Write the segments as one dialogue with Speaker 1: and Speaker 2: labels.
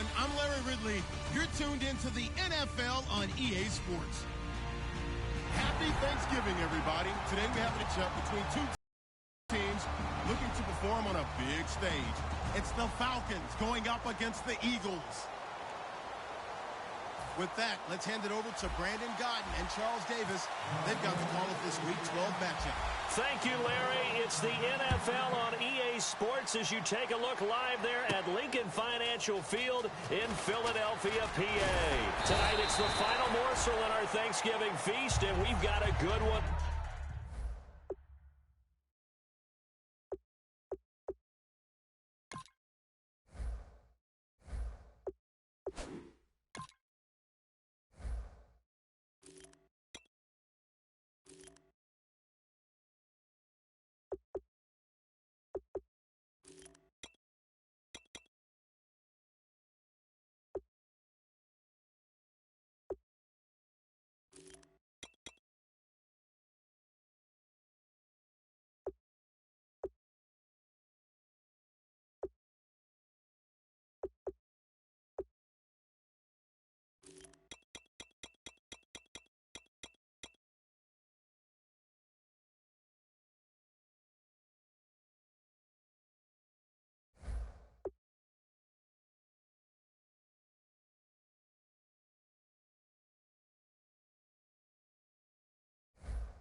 Speaker 1: everyone. I'm Larry Ridley. You're tuned into the NFL on EA Sports. Happy Thanksgiving, everybody. Today we have a matchup between two teams looking to perform on a big stage. It's the Falcons going up against the Eagles. With that, let's hand it over to Brandon Godden and Charles Davis. They've got the call of this Week 12 matchup.
Speaker 2: Thank you, Larry. It's the NFL on EA Sports as you take a look live there at Lincoln Financial Field in Philadelphia, PA. Tonight, it's the final morsel in our Thanksgiving feast, and we've got a good one.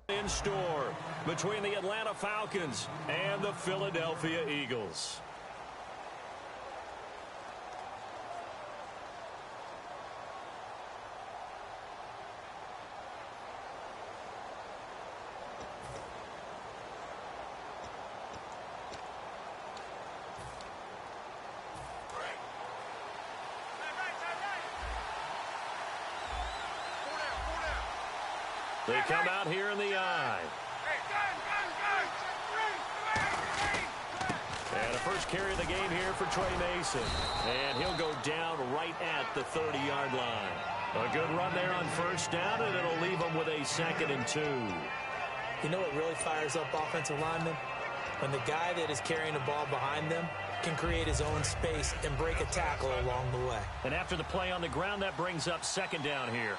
Speaker 2: In store between the Atlanta Falcons and the Philadelphia Eagles. They come out here in the eye. And a first carry of the game here for Trey Mason. And he'll go down right at the 30-yard line. A good run there on first down, and it'll leave them with a 2nd and 2.
Speaker 3: You know what really fires up offensive linemen? When the guy that is carrying the ball behind them can create his own space and break a tackle along the way.
Speaker 2: And after the play on the ground, that brings up 2nd down here.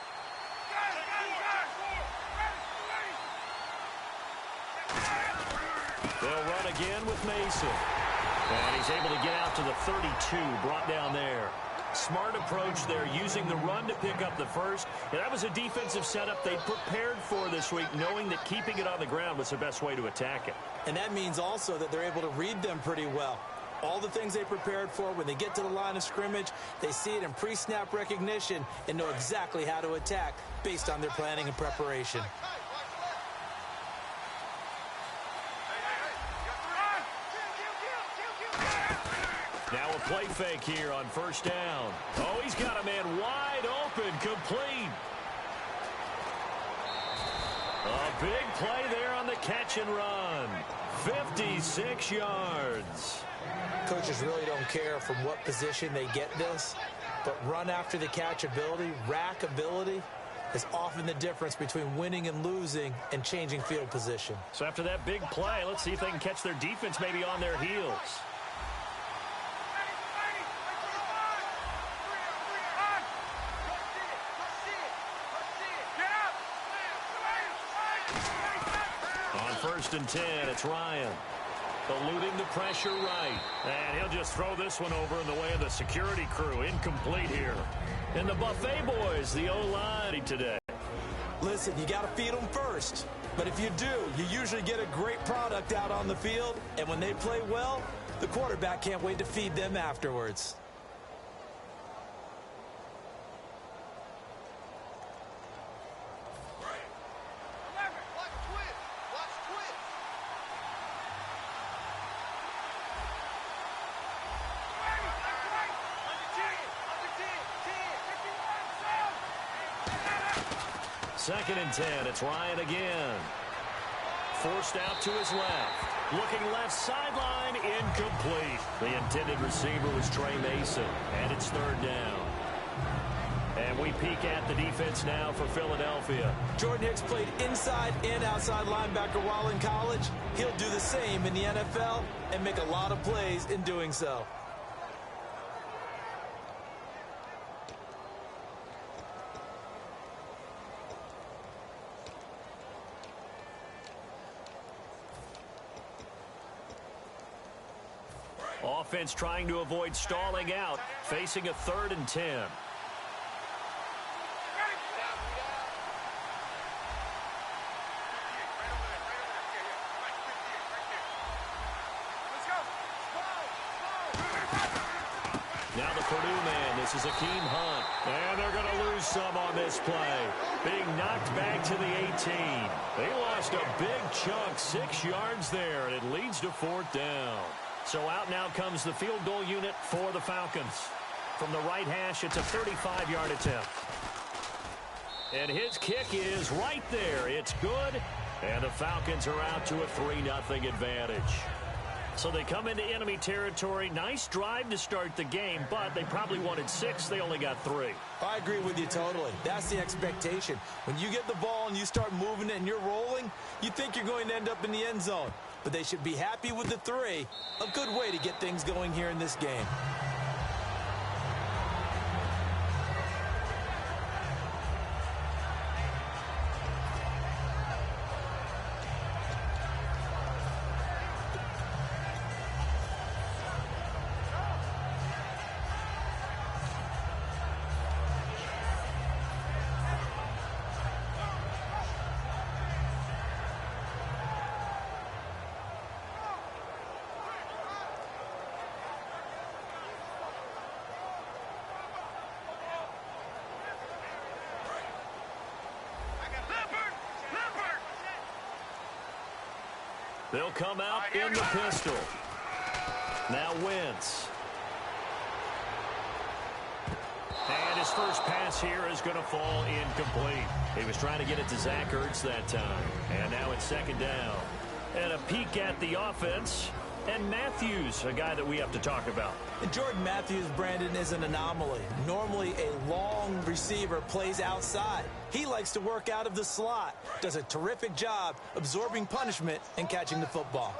Speaker 2: They'll run again with Mason. And he's able to get out to the 32, brought down there. Smart approach there, using the run to pick up the first. And that was a defensive setup they prepared for this week, knowing that keeping it on the ground was the best way to attack it.
Speaker 3: And that means also that they're able to read them pretty well. All the things they prepared for, when they get to the line of scrimmage, they see it in pre-snap recognition and know exactly how to attack based on their planning and preparation.
Speaker 2: Now a play fake here on first down. Oh, he's got a man wide open, complete. A big play there on the catch and run. 56 yards.
Speaker 3: Coaches really don't care from what position they get this, but run after the catch ability, rack ability, is often the difference between winning and losing and changing field position.
Speaker 2: So after that big play, let's see if they can catch their defense maybe on their heels. First and 10, it's Ryan. Eluding the pressure right. And he'll just throw this one over in the way of the security crew. Incomplete here. And the Buffet boys, the O-line today.
Speaker 3: Listen, you got to feed them first. But if you do, you usually get a great product out on the field. And when they play well, the quarterback can't wait to feed them afterwards.
Speaker 2: Second and 10, it's Ryan again. Forced out to his left. Looking left sideline, incomplete. The intended receiver was Trey Mason, and it's 3rd down. And we peek at the defense now for Philadelphia.
Speaker 3: Jordan Hicks played inside and outside linebacker while in college. He'll do the same in the NFL and make a lot of plays in doing so.
Speaker 2: offense trying to avoid stalling out, facing a 3rd and 10. Now the Purdue man, this is Akeem Hunt. And they're going to lose some on this play. Being knocked back to the 18. They lost a big chunk, 6 yards there, and it leads to 4th down. So out now comes the field goal unit for the Falcons. From the right hash, it's a 35-yard attempt. And his kick is right there. It's good. And the Falcons are out to a 3-0 advantage. So they come into enemy territory. Nice drive to start the game, but they probably wanted 6. They only got 3.
Speaker 3: I agree with you totally. That's the expectation. When you get the ball and you start moving it and you're rolling, you think you're going to end up in the end zone. But they should be happy with the 3. A good way to get things going here in this game.
Speaker 2: They'll come out in the pistol. Now Wentz. And his first pass here is going to fall incomplete. He was trying to get it to Zach Ertz that time. And now it's 2nd down. And a peek at the offense. And Matthews, a guy that we have to talk about.
Speaker 3: And Jordan Matthews, Brandon, is an anomaly. Normally, a long receiver plays outside. He likes to work out of the slot. Does a terrific job absorbing punishment and catching the football.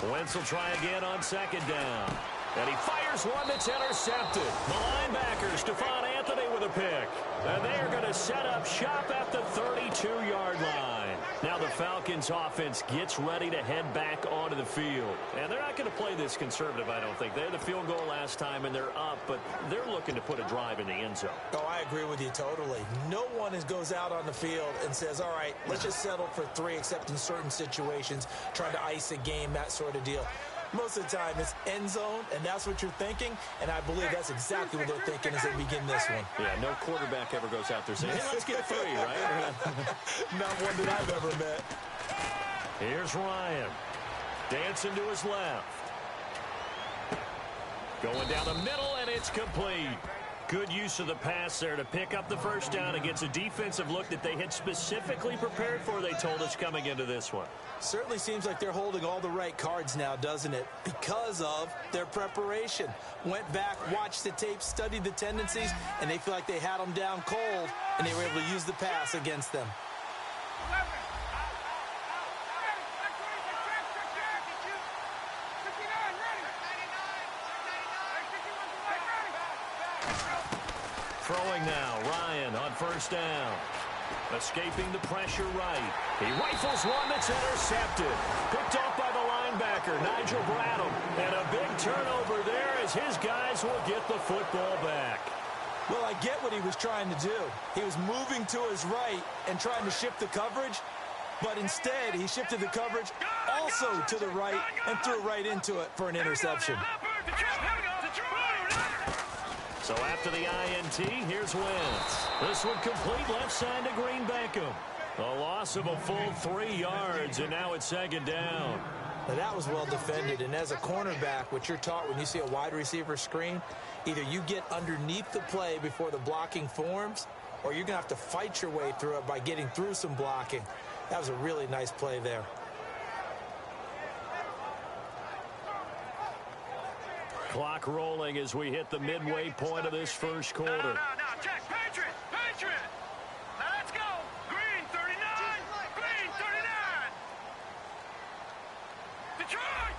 Speaker 2: Wentz will try again on 2nd down. And he fires one that's intercepted. The linebacker, Stephon Anthony, with a pick. And they are going to set up shop at the 32-yard line. Now the Falcons offense gets ready to head back onto the field. And they're not going to play this conservative, I don't think. They had the field goal last time, and they're up, but they're looking to put a drive in the end zone.
Speaker 3: Oh, I agree with you totally. No one goes out on the field and says, all right, let's just settle for 3, except in certain situations, trying to ice a game, that sort of deal. Most of the time, it's end zone, and that's what you're thinking, and I believe that's exactly what they're thinking as they begin this one.
Speaker 2: Yeah, no quarterback ever goes out there saying, hey, let's get 3, right?
Speaker 3: Not one that I've ever met.
Speaker 2: Here's Ryan. Dancing to his left. Going down the middle, and it's complete. Good use of the pass there to pick up the first down against a defensive look that they had specifically prepared for, they told us, coming into this one.
Speaker 3: Certainly seems like they're holding all the right cards now, doesn't it? Because of their preparation. Went back, watched the tape, studied the tendencies, and they feel like they had them down cold, and they were able to use the pass against them.
Speaker 2: Throwing now, Ryan on 1st down. Escaping the pressure right. He rifles one that's intercepted. Picked off by the linebacker, Nigel Bradham. And a big turnover there as his guys will get the football back.
Speaker 3: Well, I get what he was trying to do. He was moving to his right and trying to shift the coverage, but instead he shifted the coverage also to the right and threw right into it for an interception.
Speaker 2: So after the INT, here's Wentz. This one complete left side to Green Beckham. A loss of a full 3 yards, and now it's 2nd down.
Speaker 3: Now that was well defended, and as a cornerback, what you're taught when you see a wide receiver screen, either you get underneath the play before the blocking forms, or you're going to have to fight your way through it by getting through some blocking. That was a really nice play there.
Speaker 2: Clock rolling as we hit the midway point of this first quarter.
Speaker 4: No, check. Patriot. Now let's go. Green 39. Green 39. Detroit.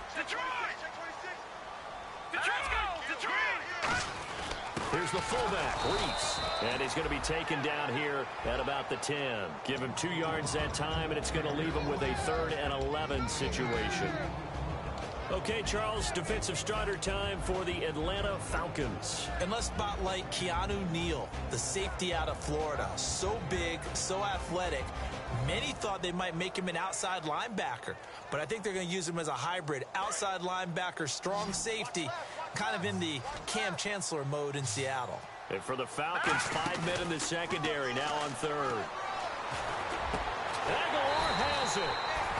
Speaker 2: Here's the fullback, Reese. And he's going to be taken down here at about the 10. Give him 2 yards that time, and it's going to leave him with a 3rd and 11 situation. Okay, Charles, defensive starter time for the Atlanta Falcons.
Speaker 3: And let's spotlight Keanu Neal, the safety out of Florida. So big, so athletic. Many thought they might make him an outside linebacker, but I think they're going to use him as a hybrid. Outside linebacker, strong safety, kind of in the Cam Chancellor mode in Seattle.
Speaker 2: And for the Falcons, 5 men in the secondary, now on 3rd. Aguilar has it.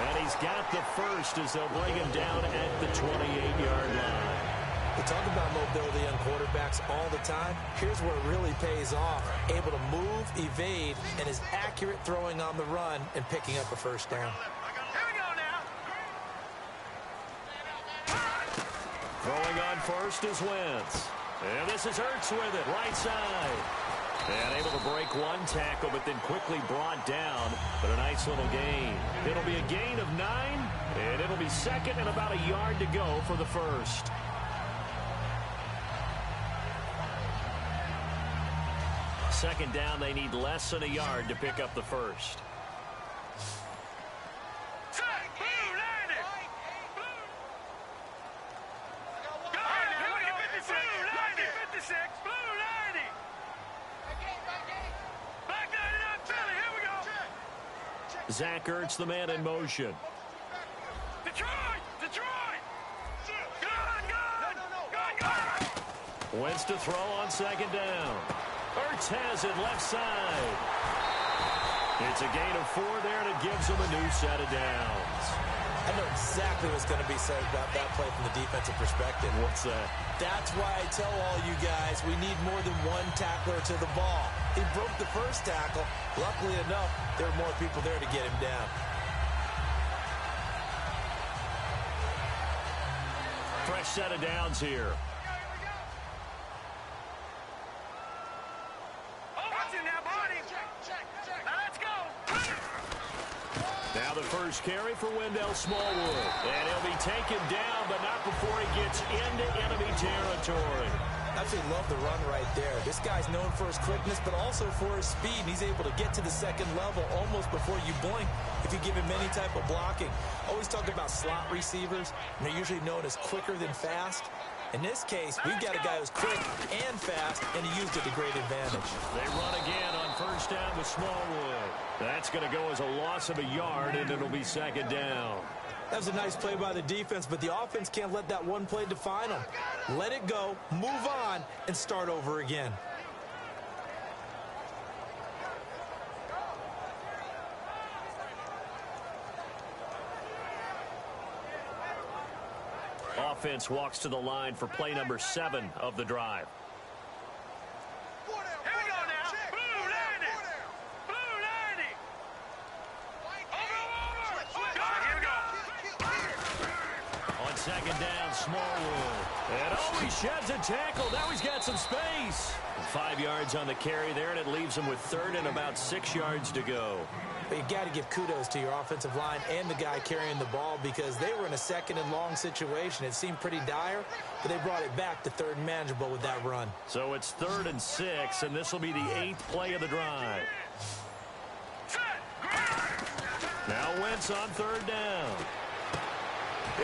Speaker 2: And he's got the first as they'll bring him down at the 28-yard line.
Speaker 3: We talk about mobility on quarterbacks all the time. Here's where it really pays off. Able to move, evade, and is accurate throwing on the run and picking up a first down.
Speaker 2: Throwing on first is Wentz. And this is Hurts with it, right side. And able to break one tackle, but then quickly brought down. But a nice little gain. It'll be a gain of 9, and it'll be 2nd and about a yard to go for the first. Second down, they need less than a yard to pick up the first. Zach Ertz, the man in motion.
Speaker 4: Detroit!
Speaker 2: Wentz to throw on 2nd down. Ertz has it left side. It's a gain of 4 there, and it gives him a new set of downs.
Speaker 3: I know exactly what's going to be said about that play from the defensive perspective.
Speaker 2: What's that?
Speaker 3: That's why I tell all you guys we need more than one tackler to the ball. He broke the first tackle. Luckily enough, there were more people there to get him down.
Speaker 2: Fresh set of downs here. Now the first carry for Wendell Smallwood. And he'll be taken down, but not before he gets into enemy territory.
Speaker 3: Absolutely love the run right there. This guy's known for his quickness, but also for his speed. He's able to get to the second level almost before you blink if you give him any type of blocking. Always talk about slot receivers, and they're usually known as quicker than fast. In this case, we've got a guy who's quick and fast, and he used it to great advantage.
Speaker 2: They run again on first down with Smallwood. That's going to go as a loss of a yard, and it'll be 2nd down.
Speaker 3: That was a nice play by the defense, but the offense can't let that one play define them. Let it go, move on, and start over again.
Speaker 2: Offense walks to the line for play number 7 of the drive. On 2nd down, Smallwood. And he sheds a tackle. Now he's got some space. 5 yards on the carry there, and it leaves him with 3rd and about 6 yards to go.
Speaker 3: But you got to give kudos to your offensive line and the guy carrying the ball because they were in a 2nd and long situation. It seemed pretty dire, but they brought it back to 3rd and manageable with that run.
Speaker 2: So it's 3rd and 6, and this will be the 8th play of the drive. Now Wentz on 3rd down.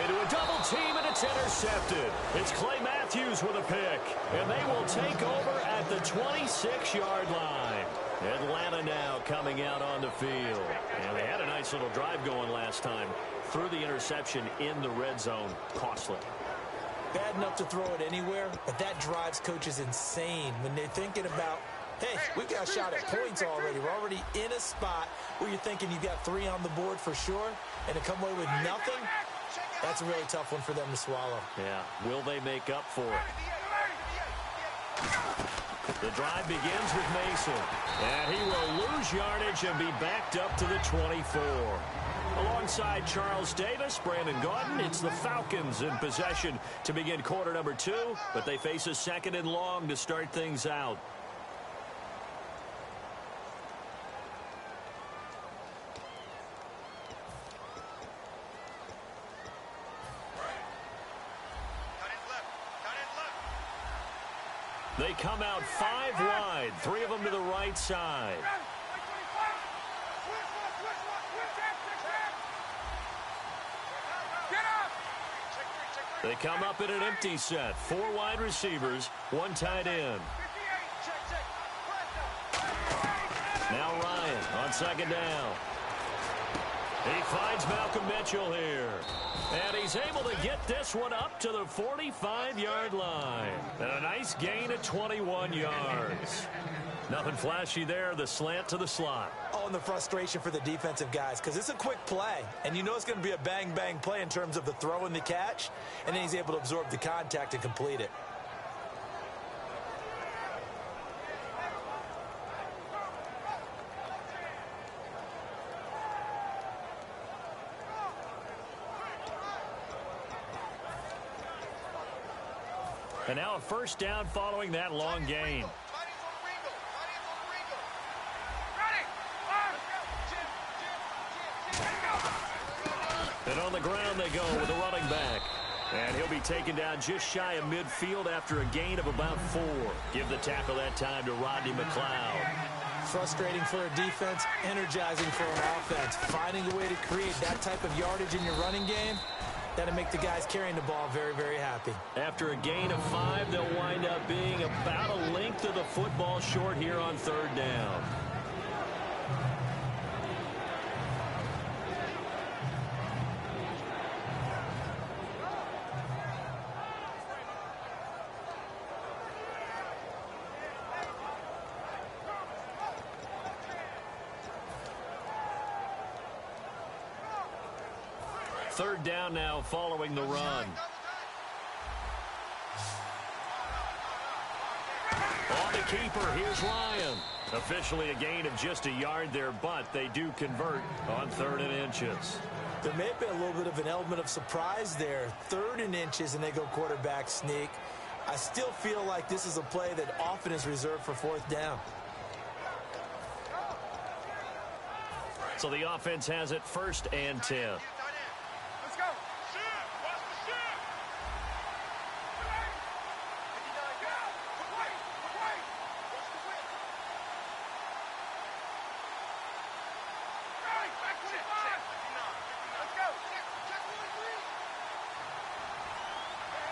Speaker 2: Into a double team, and it's intercepted. It's Clay Matthews with a pick, and they will take over at the 26-yard line. Atlanta now coming out on the field. And they had a nice little drive going last time. Threw the interception in the red zone. Costly.
Speaker 3: Bad enough to throw it anywhere, but that drives coaches insane when they're thinking about, hey, we've got a shot at points already. We're already in a spot where you're thinking you've got 3 on the board for sure, and to come away with nothing, that's a really tough one for them to swallow.
Speaker 2: Yeah. Will they make up for it? The drive begins with Mason. And he will lose yardage and be backed up to the 24. Alongside Charles Davis, Brandon Gaudin, it's the Falcons in possession to begin quarter number 2, but they face a 2nd and long to start things out. They come out 5 wide, 3 of them to the right side. They come up in an empty set. 4 wide receivers, 1 tight end. Now Ryan on second down. He finds Malcolm Mitchell here. And he's able to get this one up to the 45-yard line. And a nice gain of 21 yards. Nothing flashy there, the slant to the slot.
Speaker 3: Oh, and the frustration for the defensive guys, because it's a quick play, and you know it's going to be a bang-bang play in terms of the throw and the catch, and then he's able to absorb the contact and complete it.
Speaker 2: And now a first down following that long gain. And on the ground they go with a running back. And he'll be taken down just shy of midfield after a gain of about 4. Give the tackle that time to Rodney McLeod.
Speaker 3: Frustrating for a defense, energizing for an offense. Finding a way to create that type of yardage in your running game, that'll make the guys carrying the ball very, very happy.
Speaker 2: After a gain of 5, they'll wind up being about a length of the football short here on 3rd down. Third down now following the run. On the keeper, here's Ryan. Officially a gain of just a yard there, but they do convert on 3rd and inches.
Speaker 3: There may have been a little bit of an element of surprise there. 3rd and inches, and they go quarterback sneak. I still feel like this is a play that often is reserved for 4th down.
Speaker 2: So the offense has it 1st and 10.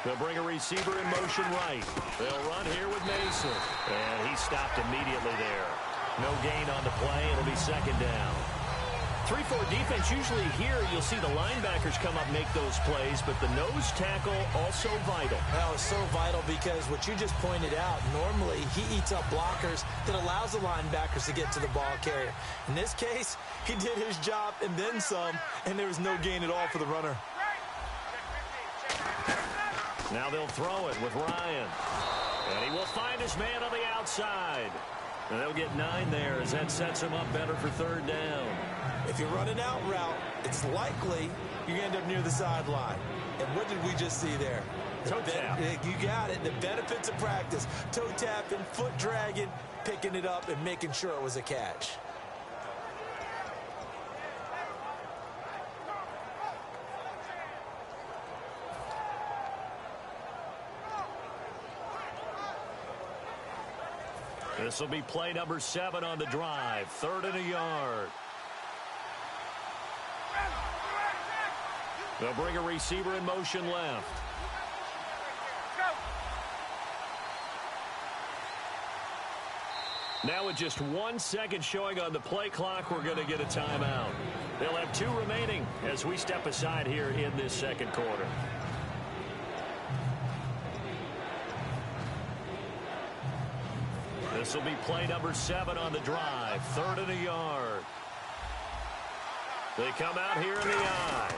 Speaker 2: They'll bring a receiver in motion right. They'll run here with Mason. And he stopped immediately there. No gain on the play. It'll be 2nd down. 3-4 defense, usually here you'll see the linebackers come up make those plays, but the nose tackle also vital.
Speaker 3: Well, it's so vital because what you just pointed out, normally he eats up blockers that allows the linebackers to get to the ball carrier. In this case, he did his job and then some, and there was no gain at all for the runner.
Speaker 2: Now they'll throw it with Ryan. And he will find his man on the outside. And they'll get 9 there as that sets him up better for 3rd down.
Speaker 3: If you're running out route, it's likely you end up near the sideline. And what did we just see there?
Speaker 2: Toe tap.
Speaker 3: You got it. The benefits of practice. Toe tapping, foot dragging, picking it up, and making sure it was a catch.
Speaker 2: This will be play number 7 on the drive. 3rd and a yard. They'll bring a receiver in motion left. Now with just 1 second showing on the play clock, we're going to get a timeout. They'll have 2 remaining as we step aside here in this 2nd quarter. This will be play number 7 on the drive. 3rd and a yard. They come out here in the eye.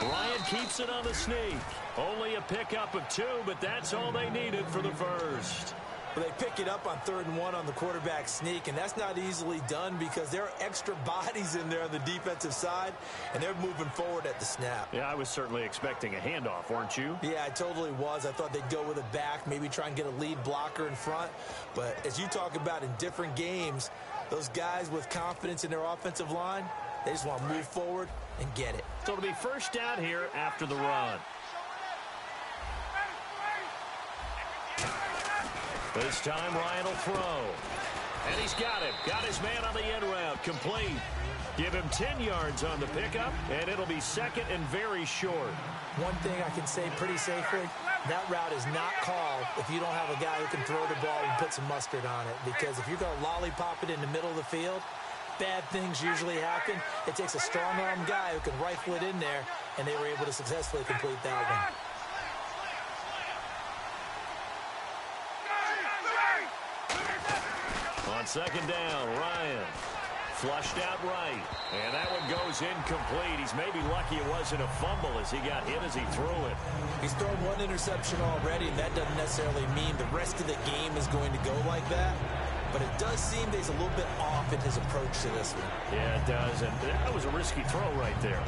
Speaker 2: Ryan keeps it on the sneak. Only a pickup of 2, but that's all they needed for the first.
Speaker 3: Well, they pick it up on 3rd and 1 on the quarterback sneak, and that's not easily done because there are extra bodies in there on the defensive side, and they're moving forward at the snap.
Speaker 2: Yeah, I was certainly expecting a handoff, weren't you?
Speaker 3: Yeah, I totally was. I thought they'd go with a back, maybe try and get a lead blocker in front. But as you talk about in different games, those guys with confidence in their offensive line, they just want to move forward and get it.
Speaker 2: So it'll be first down here after the run. This time Ryan will throw. And he's got him. Got his man on the end route. Complete. Give him 10 yards on the pickup, and it'll be second and very short.
Speaker 3: One thing I can say pretty safely, that route is not called if you don't have a guy who can throw the ball and put some mustard on it. Because if you're going to lollipop it in the middle of the field, bad things usually happen. It takes a strong-arm guy who can rifle it in there, and they were able to successfully complete that one.
Speaker 2: On second down, Ryan flushed out right, and that one goes incomplete. He's maybe lucky it wasn't a fumble as he got hit as he threw it.
Speaker 3: He's thrown one interception already, and that doesn't necessarily mean the rest of the game is going to go like that. But it does seem that he's a little bit off in his approach to this one.
Speaker 2: Yeah, it does, and that was a risky throw right there.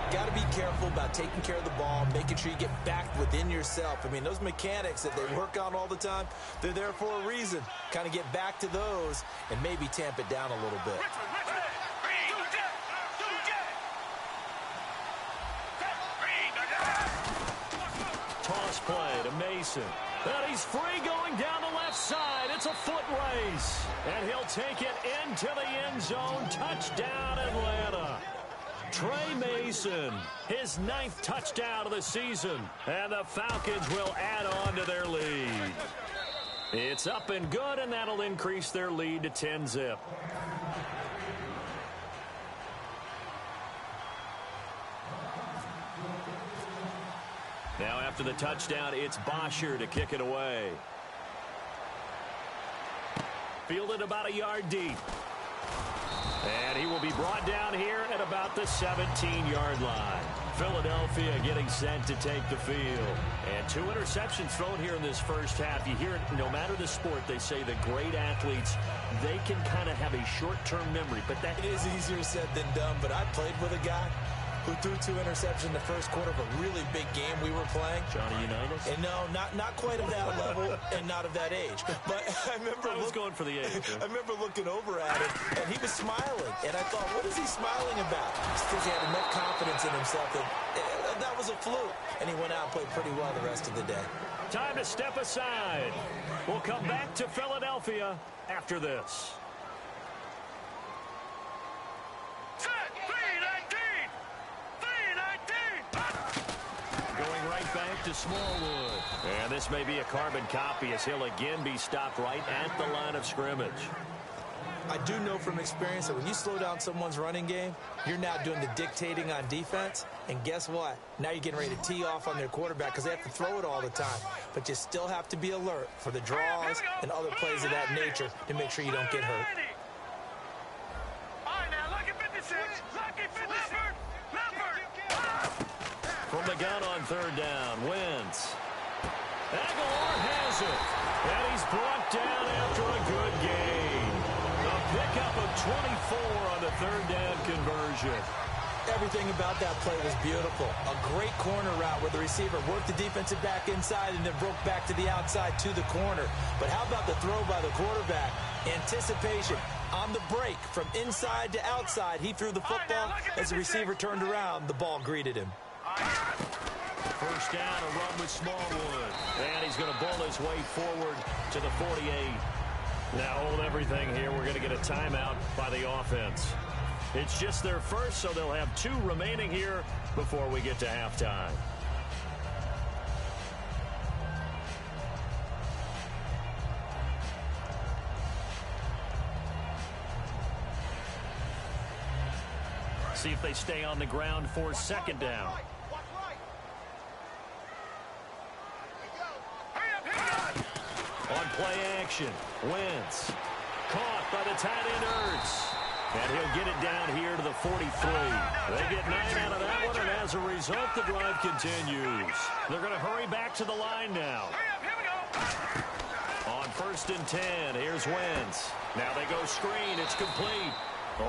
Speaker 3: Got to be careful about taking care of the ball, making sure you get back within yourself. I mean, those mechanics that they work on all the time, they're there for a reason. Kind of get back to those and maybe tamp it down a little bit.
Speaker 2: Toss play to Mason. And he's free going down the left side. It's a foot race. And he'll take it into the end zone. Touchdown, Atlanta. Trey Mason, his 9th touchdown of the season. And the Falcons will add on to their lead. It's up and good, and that'll increase their lead to 10-zip. Now after the touchdown, it's Bosher to kick it away. Fielded about a yard deep. And he will be brought down here at about the 17-yard line. Philadelphia getting set to take the field. And 2 interceptions thrown here in this first half. You hear it, no matter the sport, they say the great athletes, they can kind of have a short-term memory. But that
Speaker 3: is easier said than done. But I played with a guy who threw 2 interceptions in the first quarter of a really big game we were playing.
Speaker 2: Johnny Unitas?
Speaker 3: And no, not quite of that level and not of that age. But I remember
Speaker 2: I was going for the age.
Speaker 3: I remember looking over at him, and he was smiling. And I thought, what is he smiling about? Because he had enough confidence in himself that was a fluke. And he went out and played pretty well the rest of the day.
Speaker 2: Time to step aside. We'll come back to Philadelphia after this. Going right back to Smallwood. And this may be a carbon copy as he'll again be stopped right at the line of scrimmage.
Speaker 3: I do know from experience that when you slow down someone's running game, you're now doing the dictating on defense. And guess what? Now you're getting ready to tee off on their quarterback because they have to throw it all the time. But you still have to be alert for the draws and other plays of that nature to make sure you don't get hurt.
Speaker 2: From the gun on third down, Wentz. Aguilar has it. And he's brought down after a good gain. A pickup of 24 on the third down conversion.
Speaker 3: Everything about that play was beautiful. A great corner route where the receiver worked the defensive back inside and then broke back to the outside to the corner. But how about the throw by the quarterback? Anticipation on the break from inside to outside. He threw the football. As the receiver turned around, the ball greeted him.
Speaker 2: First down, a run with Smallwood. And he's going to bull his way forward to the 48. Now hold everything here. We're going to get a timeout by the offense. It's just their first, so they'll have 2 remaining here before we get to halftime. See if they stay on the ground for second down. On play action, Wentz. Caught by the tight end Ertz. And he'll get it down here to the 43. They get 9 out of that one, and as a result, the drive continues. They're going to hurry back to the line now. On first and 10, here's Wentz. Now they go screen. It's complete.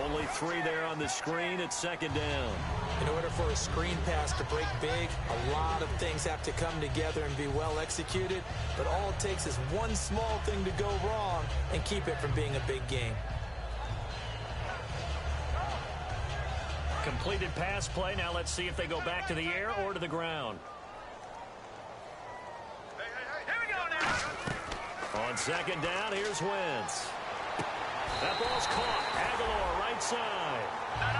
Speaker 2: Only 3 there on the screen. It's second down.
Speaker 3: In order for a screen pass to break big, a lot of things have to come together and be well executed. But all it takes is one small thing to go wrong and keep it from being a big game.
Speaker 2: Completed pass play. Now let's see if they go back to the air or to the ground.
Speaker 4: Here we go now.
Speaker 2: On second down, here's Wentz. That ball's caught. Aguilar right side.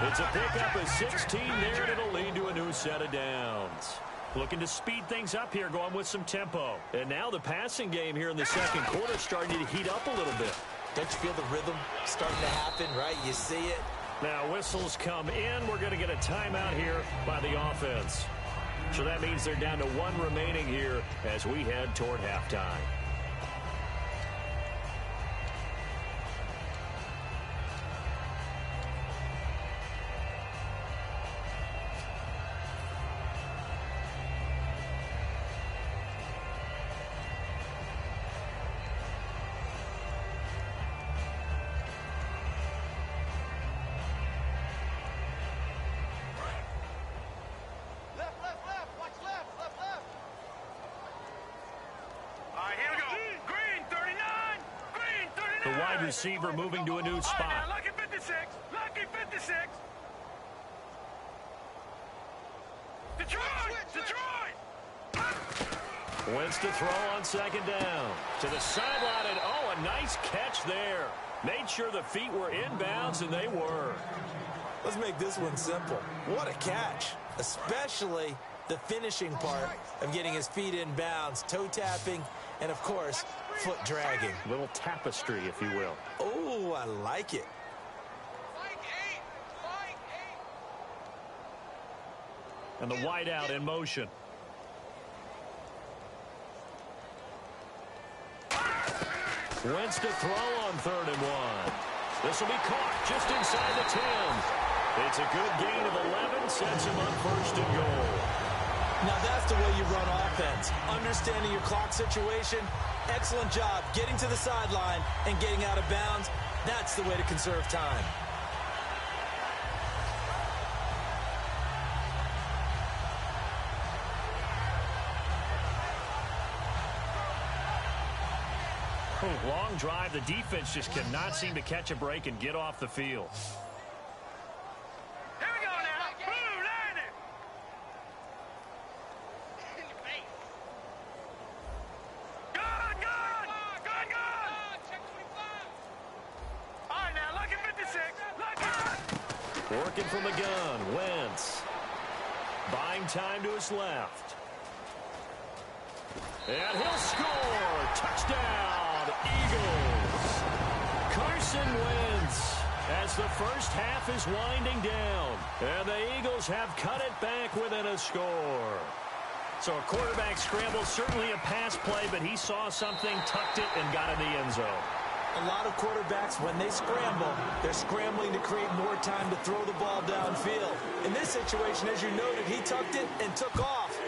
Speaker 2: It's a pickup of 16 there, and it'll lead to a new set of downs. Looking to speed things up here, going with some tempo. And now the passing game here in the second quarter starting to heat up a little bit.
Speaker 3: Don't you feel the rhythm starting to happen, right? You see it.
Speaker 2: Now whistles come in. We're going to get a timeout here by the offense. So that means they're down to one remaining here as we head toward halftime. Receiver moving to a new spot.
Speaker 4: Right, now, lucky 56. Lucky 56. Detroit!
Speaker 2: Wentz to throw on second down. To the sideline, and oh, a nice catch there. Made sure the feet were inbounds, and they were.
Speaker 3: Let's make this one simple. What a catch, especially the finishing part of getting his feet in bounds, toe tapping, and, of course, foot dragging.
Speaker 2: A little tapestry, if you will.
Speaker 3: Oh, I like it.
Speaker 2: And the wideout in motion. Wentz to throw on 3rd and 1. This will be caught just inside the 10. It's a good gain of 11, sets him up 1st and goal.
Speaker 3: Now that's the way you run offense. Understanding your clock situation. Excellent job getting to the sideline and getting out of bounds. That's the way to conserve time.
Speaker 2: Long drive. The defense just cannot seem to catch a break and get off the field.
Speaker 4: Here we go now. Blue, landing. Good. Check 25. All right, now, lucky 56. Lucky.
Speaker 2: Working from the gun. Wentz. Buying time to his left. And he'll score. Touchdown, Eagles. Carson Wentz as the first half is winding down. And the Eagles have cut it back within a score. So a quarterback scramble, certainly a pass play, but he saw something, tucked it, and got in the end zone.
Speaker 3: A lot of quarterbacks, when they scramble, they're scrambling to create more time to throw the ball downfield. In this situation, as you noted, he tucked it and took off.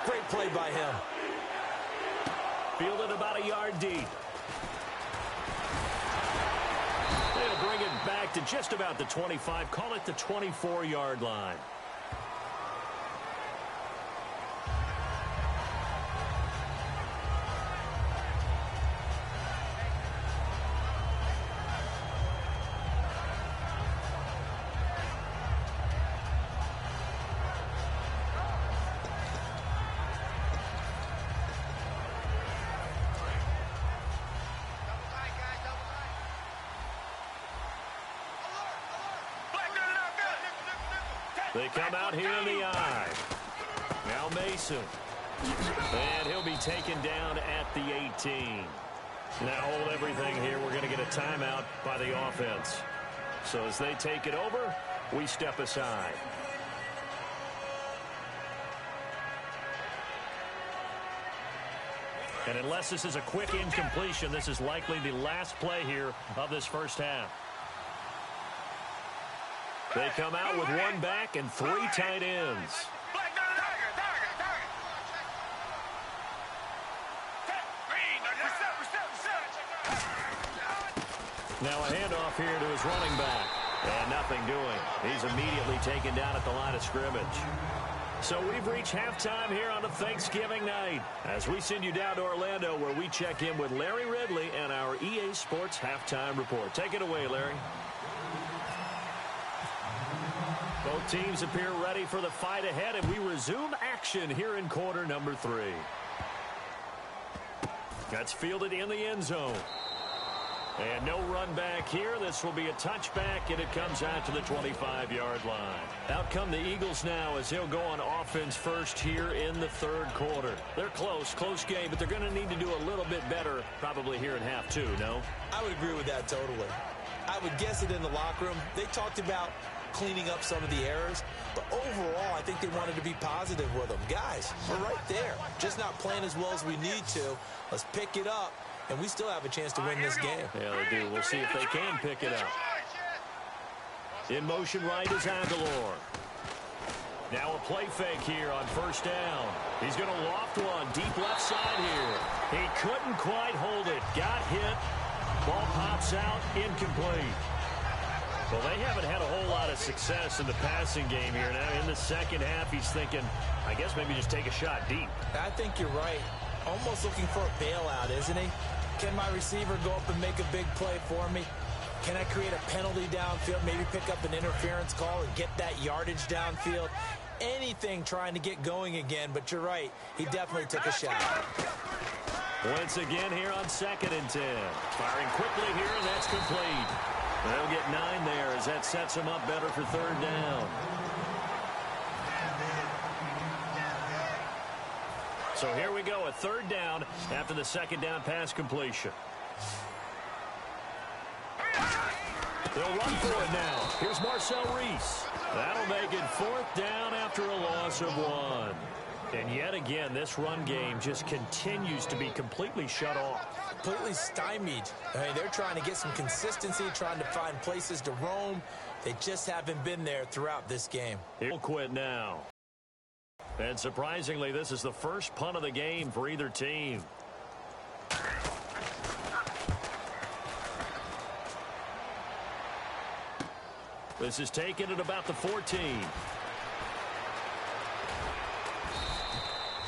Speaker 3: Great play by him.
Speaker 2: Fielded about a yard deep. They'll bring it back to just about the 25. Call it the 24-yard line. They come out here in the eye. Now Mason. And he'll be taken down at the 18. Now hold everything here. We're going to get a timeout by the offense. So as they take it over, we step aside. And unless this is a quick incompletion, this is likely the last play here of this first half. They come out with one back and 3 tight ends. Now a handoff here to his running back. And nothing doing. He's immediately taken down at the line of scrimmage. So we've reached halftime here on a Thanksgiving night as we send you down to Orlando where we check in with Larry Ridley and our EA Sports Halftime Report. Take it away, Larry. Both teams appear ready for the fight ahead, and we resume action here in quarter number 3. That's fielded in the end zone. And no run back here. This will be a touchback, and it comes out to the 25-yard line. Out come the Eagles now as they'll go on offense first here in the third quarter. They're close game, but they're going to need to do a little bit better probably here in half two, no?
Speaker 3: I would agree with that totally. I would guess it in the locker room. They talked about cleaning up some of the errors, but overall, I think they wanted to be positive with them. Guys, we're right there. Just not playing as well as we need to. Let's pick it up. And we still have a chance to win this game.
Speaker 2: Yeah, they do. We'll see if they can pick it up. In motion right is Aguilar. Now a play fake here on first down. He's going to loft one deep left side here. He couldn't quite hold it. Got hit. Ball pops out. Incomplete. Well, they haven't had a whole lot of success in the passing game here. Now in the second half, he's thinking, I guess maybe just take a shot deep.
Speaker 3: I think you're right. Almost looking for a bailout, isn't he? Can my receiver go up and make a big play for me? Can I create a penalty downfield, maybe pick up an interference call and get that yardage downfield? Anything trying to get going again, but you're right. He definitely took a shot.
Speaker 2: Once again here on 2nd and 10. Firing quickly here, and that's complete. They'll get 9 there as that sets them up better for third down. So here we go, a third down after the second down pass completion. They'll run for it now. Here's Marcel Reese. That'll make it 4th down after a loss of 1. And yet again, this run game just continues to be completely shut off.
Speaker 3: Completely stymied. I mean, they're trying to get some consistency, trying to find places to roam. They just haven't been there throughout this game.
Speaker 2: He'll quit now. And surprisingly, this is the first punt of the game for either team. This is taken at about the 14.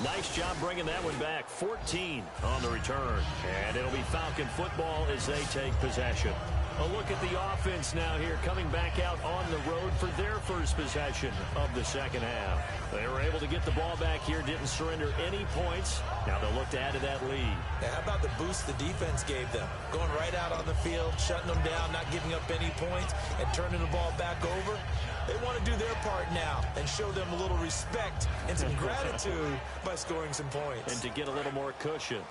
Speaker 2: Nice job bringing that one back. 14 on the return. And it'll be Falcon football as they take possession. A look at the offense now here, coming back out on the road for their first possession of the second half. They were able to get the ball back here, didn't surrender any points. Now they'll look to add to that lead.
Speaker 3: Now, how about the boost the defense gave them? Going right out on the field, shutting them down, not giving up any points, and turning the ball back over. They want to do their part now and show them a little respect and some gratitude by scoring some points.
Speaker 2: And to get a little more cushion.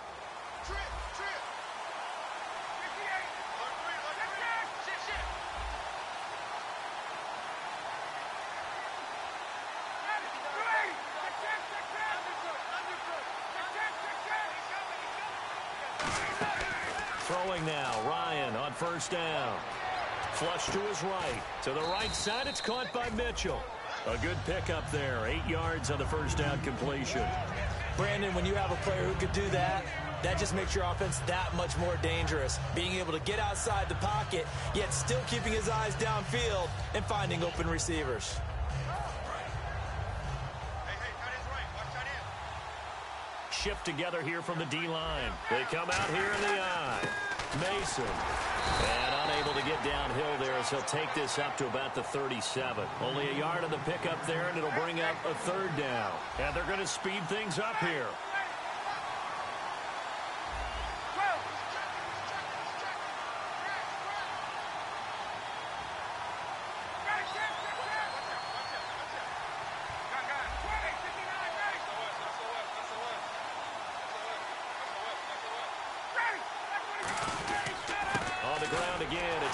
Speaker 2: Throwing now, Ryan on first down. Flush to his right. To the right side, it's caught by Mitchell. A good pickup there. 8 yards on the first down completion.
Speaker 3: Brandon, when you have a player who could do that, that just makes your offense that much more dangerous. Being able to get outside the pocket, yet still keeping his eyes downfield and finding open receivers.
Speaker 2: Shift together here from the D-line. They come out here in the eye. Mason. And unable to get downhill there as he'll take this up to about the 37. Only a yard on the pickup there, and it'll bring up a third down. And they're going to speed things up here.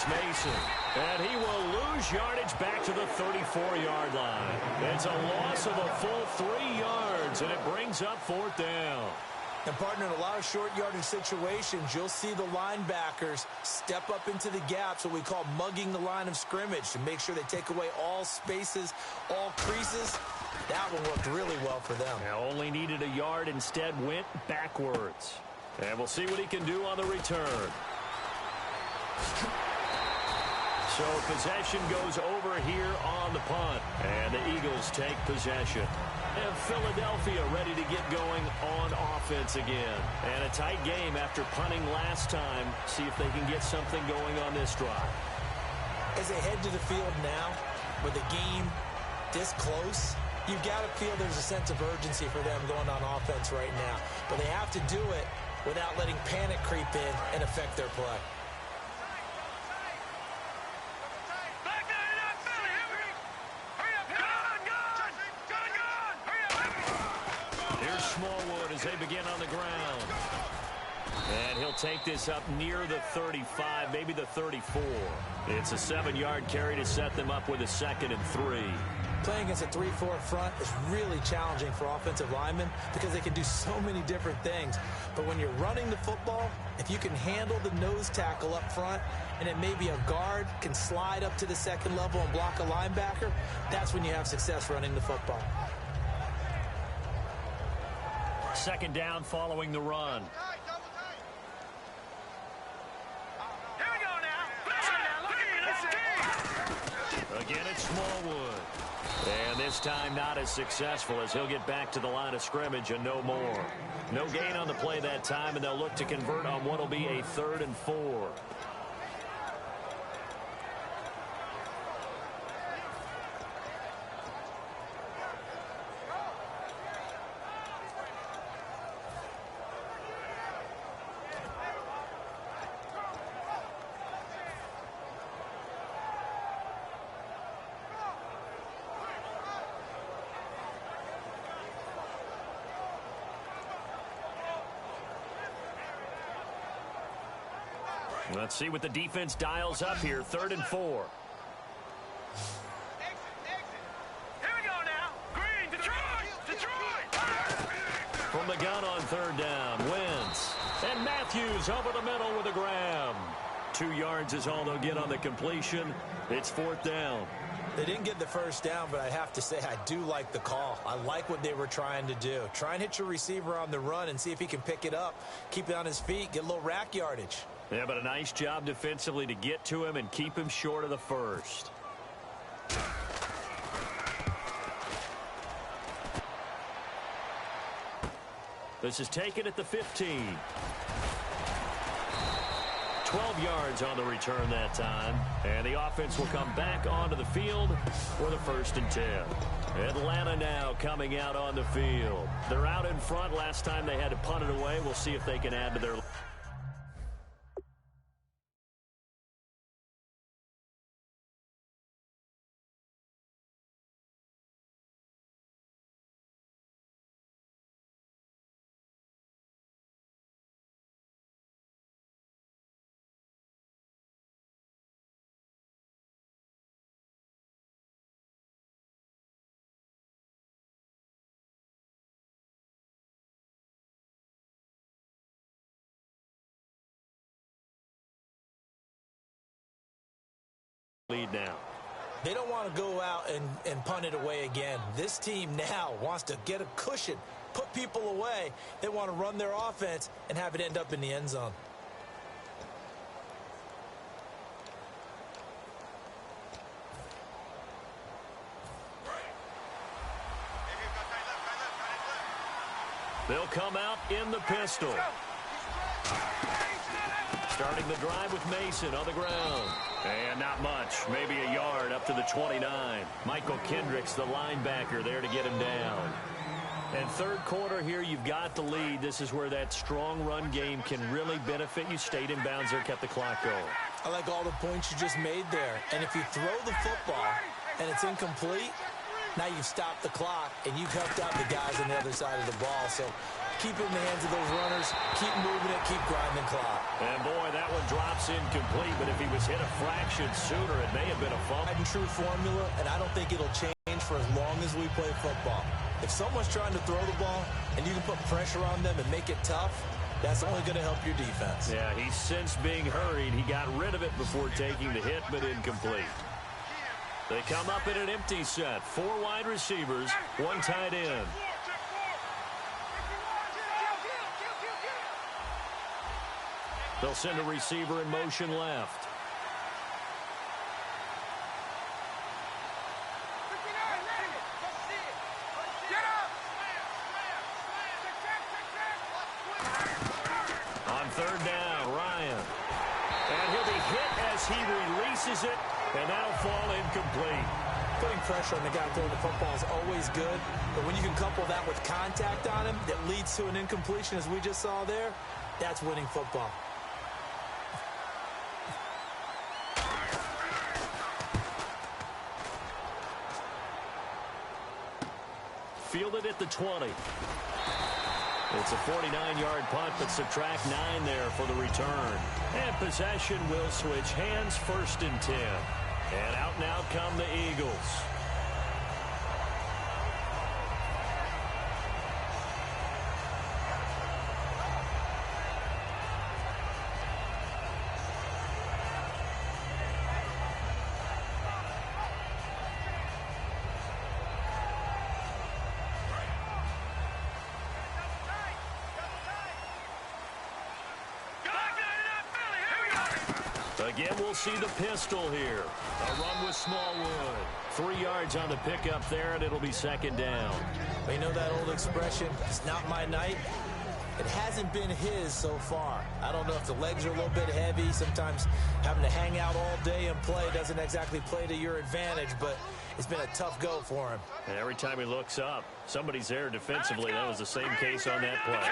Speaker 2: Mason, and he will lose yardage back to the 34-yard line. It's a loss of a full 3 yards, and it brings up 4th down.
Speaker 3: And, partner, in a lot of short yardage situations, you'll see the linebackers step up into the gaps, what we call mugging the line of scrimmage, to make sure they take away all spaces, all creases. That one worked really well for them.
Speaker 2: Now only needed a yard, instead went backwards. And we'll see what he can do on the return. So possession goes over here on the punt. And the Eagles take possession. And Philadelphia ready to get going on offense again. And a tight game after punting last time. See if they can get something going on this drive.
Speaker 3: As they head to the field now, with the game this close, you've got to feel there's a sense of urgency for them going on offense right now. But they have to do it without letting panic creep in and affect their play.
Speaker 2: Here's Smallwood as they begin on the ground. And he'll take this up near the 35, maybe the 34. It's a 7-yard carry to set them up with a 2nd and 3.
Speaker 3: Playing against a 3-4 front is really challenging for offensive linemen because they can do so many different things. But when you're running the football, if you can handle the nose tackle up front, and it may be a guard can slide up to the 2nd level and block a linebacker, that's when you have success running the football.
Speaker 2: 2nd down following the run. Again, it's Smallwood. And this time not as successful as he'll get back to the line of scrimmage and no more. No gain on the play that time, and they'll look to convert on what will be a 3rd and 4. Let's see what the defense dials up here. 3rd and 4.
Speaker 4: Here we go now. Green, Detroit.
Speaker 2: From the gun on 3rd down, Wentz. And Matthews over the middle with a grab. 2 yards is all they'll get on the completion. It's 4th down.
Speaker 3: They didn't get the 1st down, but I have to say I do like the call. I like what they were trying to do. Try and hit your receiver on the run and see if he can pick it up. Keep it on his feet, get a little rack yardage.
Speaker 2: Yeah, but a nice job defensively to get to him and keep him short of the 1st. This is taken at the 15. 12 yards on the return that time. And the offense will come back onto the field for the 1st and 10. Atlanta now coming out on the field. They're out in front. Last time they had to punt it away. We'll see if they can add to their lead now.
Speaker 3: They don't want to go out and punt it away again. This team now wants to get a cushion, put people away. They want to run their offense and have it end up in the end zone.
Speaker 2: They'll come out in the pistol. Starting the drive with Mason on the ground. And not much. Maybe a yard up to the 29. Michael Kendricks, the linebacker, there to get him down. And 3rd quarter here, you've got the lead. This is where that strong run game can really benefit you. Stayed in bounds there, kept the clock going.
Speaker 3: I like all the points you just made there. And if you throw the football and it's incomplete, now you've stopped the clock and you've helped out the guys on the other side of the ball. So keep it in the hands of those runners, keep moving it, keep grinding the clock.
Speaker 2: And boy, that one drops incomplete, but if he was hit a fraction sooner, it may have been a fumble.
Speaker 3: And true formula, and I don't think it'll change for as long as we play football. If someone's trying to throw the ball and you can put pressure on them and make it tough, that's only going to help your defense.
Speaker 2: Yeah, he's since being hurried. He got rid of it before taking the hit, but incomplete. They come up in an empty set. 4 wide receivers, 1 tight end. They'll send a receiver in motion left. On 3rd down, Ryan. And he'll be hit as he releases it, and that'll fall incomplete.
Speaker 3: Putting pressure on the guy throwing the football is always good, but when you can couple that with contact on him that leads to an incompletion, as we just saw there, That's winning football.
Speaker 2: Fielded at the 20. It's a 49-yard punt, but subtract 9 there for the return. And possession will switch hands, 1st and 10. And out now come the Eagles. Again, we'll see the pistol here. A run with Smallwood. 3 yards on the pickup there, and it'll be 2nd down.
Speaker 3: You know that old expression, it's not my night? It hasn't been his so far. I don't know if the legs are a little bit heavy. Sometimes having to hang out all day and play doesn't exactly play to your advantage, but it's been a tough go for him.
Speaker 2: And every time he looks up, somebody's there defensively. That was the same case on that play.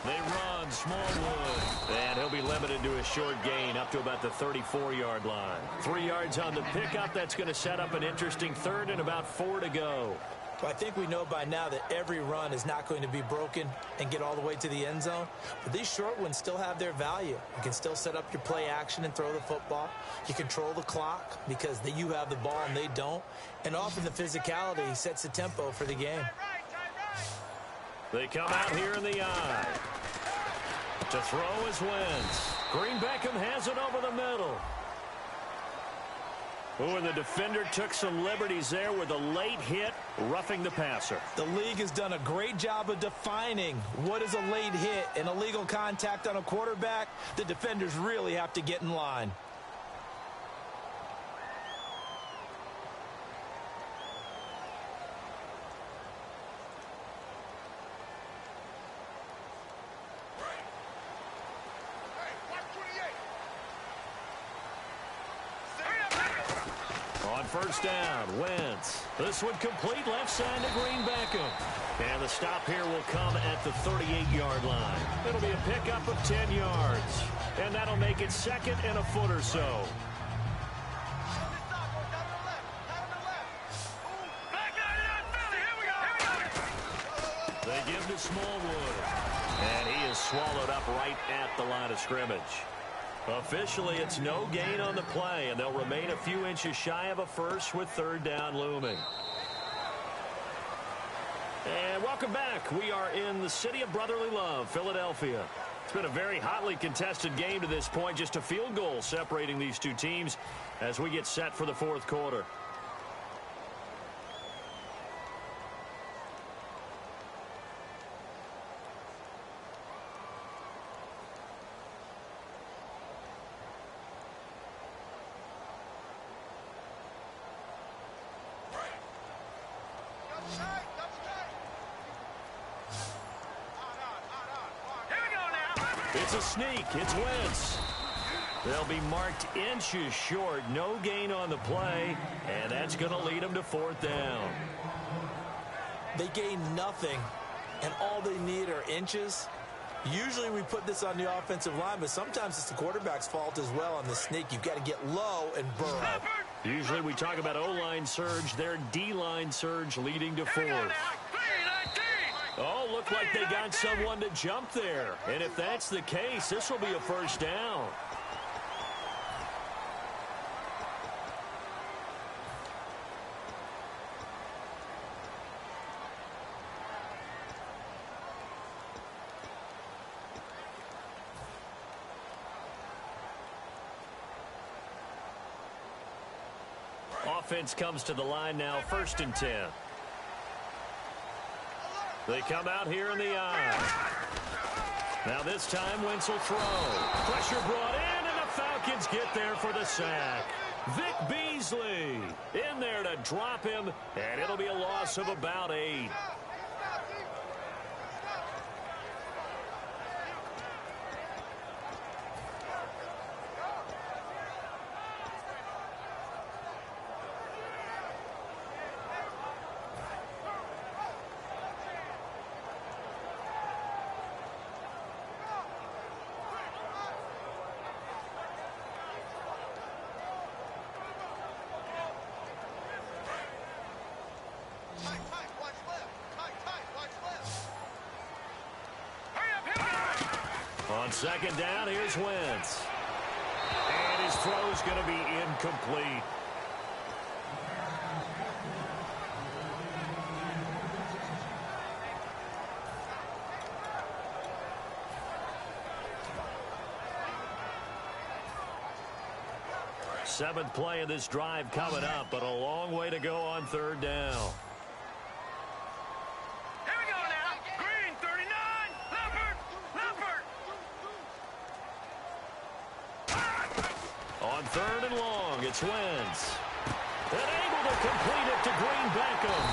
Speaker 2: They run Smallwood, and he'll be limited to a short gain up to about the 34-yard line. 3 yards on the pickup. That's going to set up an interesting 3rd and about 4 to go.
Speaker 3: Well, I think we know by now that every run is not going to be broken and get all the way to the end zone. But these short ones still have their value. You can still set up your play action and throw the football. You control the clock because you have the ball and they don't. And often the physicality sets the tempo for the game.
Speaker 2: They come out here in the eye. To throw is Wentz. Green Beckham has it over the middle. Oh, and the defender took some liberties there with a late hit, roughing the passer.
Speaker 3: The league has done a great job of defining what is a late hit. An illegal contact on a quarterback, the defenders really have to get in line.
Speaker 2: First down, Wentz. This one complete left side to Green Beckham. And the stop here will come at the 38-yard line. It'll be a pickup of 10 yards. And that'll make it 2nd and a foot or so. They give to Smallwood. And he is swallowed up right at the line of scrimmage. Officially, it's no gain on the play, and they'll remain a few inches shy of a first with 3rd down looming. And welcome back. We are in the city of brotherly love, Philadelphia. It's been a very hotly contested game to this point, just a field goal separating these two teams as we get set for the 4th quarter. It's a sneak. It's Wentz. They'll be marked inches short. No gain on the play, and that's going to lead them to 4th down.
Speaker 3: They gain nothing, and all they need are inches. Usually we put this on the offensive line, but sometimes it's the quarterback's fault as well on the sneak. You've got to get low and burrow.
Speaker 2: Usually we talk about O-line surge. Their D-line surge leading to 4th. Oh, looked like they got someone to jump there. And if that's the case, this will be a 1st down. Offense comes to the line now, 1st and 10. They come out here in the eye. Now this time, Wentz will throw. Pressure brought in, and the Falcons get there for the sack. Vic Beasley in there to drop him, and it'll be a loss of about 8. second down, here's Wentz. And his throw's going to be incomplete. Seventh play of this drive coming up, but a long way to go on third down.
Speaker 4: Here we go now. Green, 39. Leopard.
Speaker 2: On third and long, it's Wentz. And able to complete it to Green Beckham.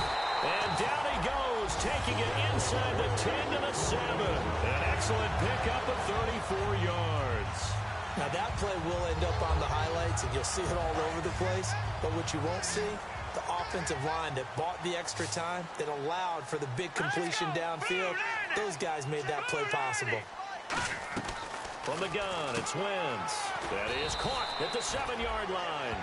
Speaker 2: And down he goes, taking it inside the 10 to the 7. An excellent pickup of 34 yards.
Speaker 3: Now, that play will end up on the highlights, and you'll see it all over the place. But what you won't see, the offensive line that bought the extra time, that allowed for the big completion downfield, those guys made that play possible.
Speaker 2: From the gun, it's Wentz. That is caught at the 7-yard line.